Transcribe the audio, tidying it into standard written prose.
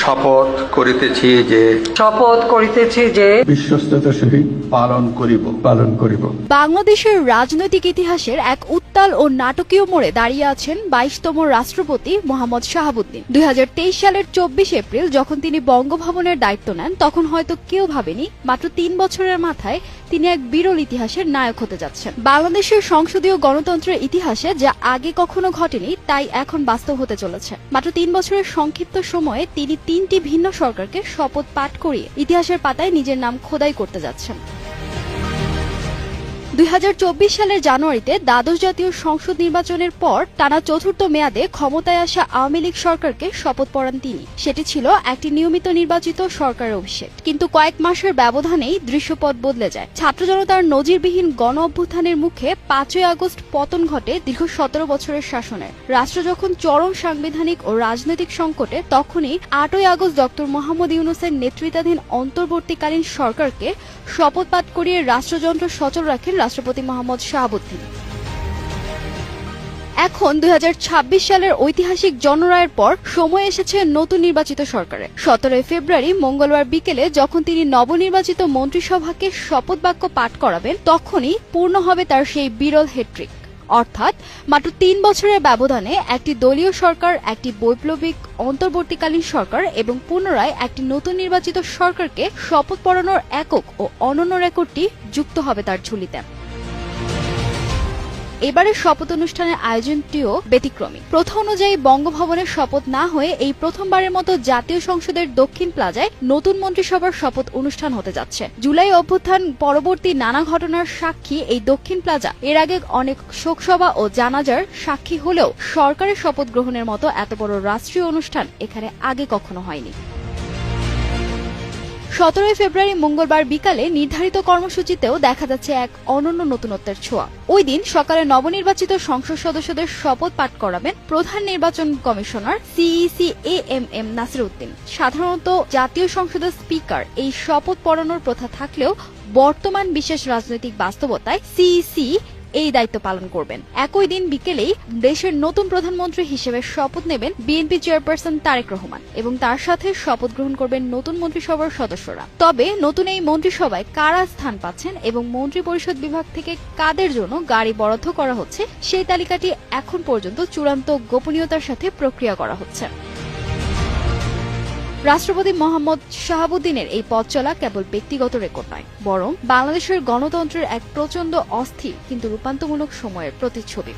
শপথ করিতেছি যে বিশ্বস্ততার সহিত পালন করিব। বাংলাদেশের রাজনৈতিক ইতিহাসের এক উত্তাল ও নাটকীয় মোড়ে দাঁড়িয়ে আছেন 22তম রাষ্ট্রপতি মোহাম্মদ শাহাবুদ্দিন। 2023 সালের 24 এপ্রিল যখন তিনি বঙ্গভবনের দায়িত্ব নেন, তখন হয়তো কেউ ভাবেনি মাত্র 3 বছরের মাথায় তিনি এক বিরল ইতিহাসের নায়ক হতে যাচ্ছেন। বাংলাদেশের সংসদীয় গণতন্ত্রের ইতিহাসে যা আগে কখনো ঘটেনি, তাই এখন বাস্তব হতে চলেছে। মাত্র 3 বছরের সংক্ষিপ্ত সময়ে তিনি 3টি ভিন্ন সরকারকে শপথ পাঠ করিয়ে ইতিহাসের পাতায় নিজের নাম খোদাই করতে যাচ্ছেন। 2024 সালের জানুয়ারিতে দ্বাদশ জাতীয় সংসদ নির্বাচনের পর টানা চতুর্থ মেয়াদে ক্ষমতায় আসা আওয়ামী লীগ সরকারকে শপথ পড়ান তিনি। সেটি ছিল একটি নিয়মিত নির্বাচিত সরকারের অভিষেক। কিন্তু কয়েক মাসের ব্যবধানেই দৃশ্যপট বদলে যায়। ছাত্র জনতার নজিরবিহীন গণ অভ্যুত্থানের মুখে 5ই আগস্ট পতন ঘটে দীর্ঘ 17 বছরের শাসনের। রাষ্ট্র যখন চরম সাংবিধানিক ও রাজনৈতিক সংকটে, তখনই 8ই আগস্ট ডক্টর মোহাম্মদ ইউনূসের নেতৃত্বাধীন অন্তর্বর্তীকালীন সরকারকে শপথ পাঠ করিয়ে রাষ্ট্রযন্ত্র সচল রাখেন রাষ্ট্রপতি মোহাম্মদ শাহাবুদ্দিন। এখন 2026 সালের ঐতিহাসিক জনরায়ের পর সময় এসেছে নতুন নির্বাচিত সরকারের। 17 ফেব্রুয়ারি মঙ্গলবার বিকেলে যখন তিনি নবনির্বাচিত মন্ত্রিসভাকে শপথ বাক্য পাঠ করাবেন, তখনই পূর্ণ হবে তার সেই বিরল হ্যাট্রিক। অর্থাৎ মাত্র 3 বছরের ব্যবধানে একটি দলীয় সরকার, একটি বৈপ্লবিক অন্তর্বর্তীকালীন সরকার এবং পুনরায় একটি নতুন নির্বাচিত সরকারকে শপথ পড়ানোর একক ও অনন্য রেকর্ডটি যুক্ত হবে তার ঝুলিতে। এবারের শপথ অনুষ্ঠানের আয়োজনটিও ব্যতিক্রমী। প্রথা অনুযায়ী বঙ্গভবনের শপথ না হয়ে এই প্রথমবারের মতো জাতীয় সংসদের দক্ষিণ প্লাজায় নতুন মন্ত্রিসভার শপথ অনুষ্ঠান হতে যাচ্ছে। জুলাই অভ্যুত্থান পরবর্তী নানা ঘটনার সাক্ষী এই দক্ষিণ প্লাজা এর আগে অনেক শোকসভা ও জানাজার সাক্ষী হলেও সরকারের শপথ গ্রহণের মতো এত বড় রাষ্ট্রীয় অনুষ্ঠান এখানে আগে কখনো হয়নি। 17 ফেব্রুয়ারি মঙ্গলবার বিকালে নির্ধারিত কর্মসূচিতেও দেখা যাচ্ছে এক অনন্য নতুনত্বের ছোঁয়া। ওই দিন সকালে নবনির্বাচিত সংসদ সদস্যদের শপথ পাঠ করাবেন প্রধান নির্বাচন commissioner CEC AMM Nasir Uddin. সাধারণত জাতীয় সংসদের স্পিকার এই শপথ পড়ানোর প্রথা থাকলেও বর্তমান বিশেষ রাজনৈতিক বাস্তবতায় সিইসি এই দায়িত্ব পালন করবেন। একই দিন বিকেলেই দেশের নতুন প্রধানমন্ত্রী হিসেবে শপথ নেবেন বিএনপি চেয়ারপারসন তারেক রহমান এবং তার সাথে শপথ গ্রহণ করবেন নতুন মন্ত্রিসভার সদস্যরা। তবে নতুন এই মন্ত্রিসভায় কারা স্থান পাচ্ছেন এবং মন্ত্রিপরিষদ বিভাগ থেকে কাদের জন্য গাড়ি বরাদ্দ করা হচ্ছে, সেই তালিকাটি এখন পর্যন্ত চূড়ান্ত গোপনীয়তার সাথে প্রক্রিয়া করা হচ্ছে। রাষ্ট্রপতি মোহাম্মদ শাহাবুদ্দিনের এই পথ চলা কেবল ব্যক্তিগত রেকর্ড নয়, বরং বাংলাদেশের গণতন্ত্রের এক প্রচন্ড অস্থির কিন্তু রূপান্তরমূলক সময়ের প্রতিচ্ছবি।